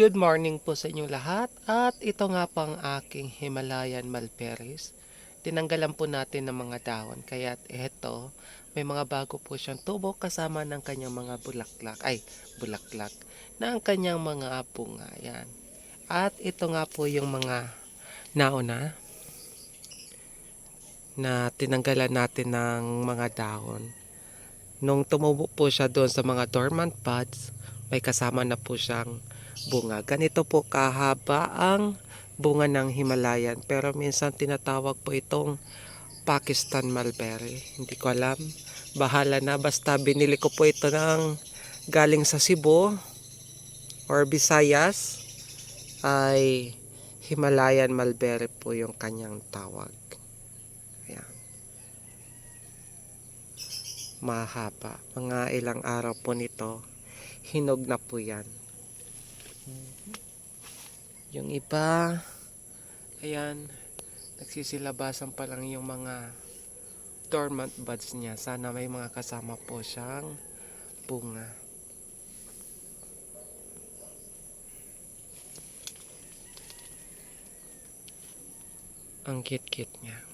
Good morning po sa inyong lahat at ito nga pang aking Himalayan Mulberries. Tinanggalan po natin ng mga dahon kaya eto may mga bago po siyang tubo kasama ng kanyang mga bulaklak na ang kanyang mga bunga. Yan. At ito nga po yung mga nauna na tinanggalan natin ng mga dahon. Nung tumubo po siya doon sa mga dormant buds, may kasama na po siyang bunga. Ganito po kahaba ang bunga ng Himalayan. Pero minsan tinatawag po itong Pakistan Mulberry. Hindi ko alam. Bahala na. Basta binili ko po ito ng galing sa Cebu or Visayas. Ay Himalayan Mulberry po yung kanyang tawag. Ayan. Mahaba. Mga ilang araw po nito. Hinog na po yan. Yung iba, ayan, nagsisilabasan pa lang yung mga dormant buds niya. Sana may mga kasama po siyang bunga. Ang cute-cute niya.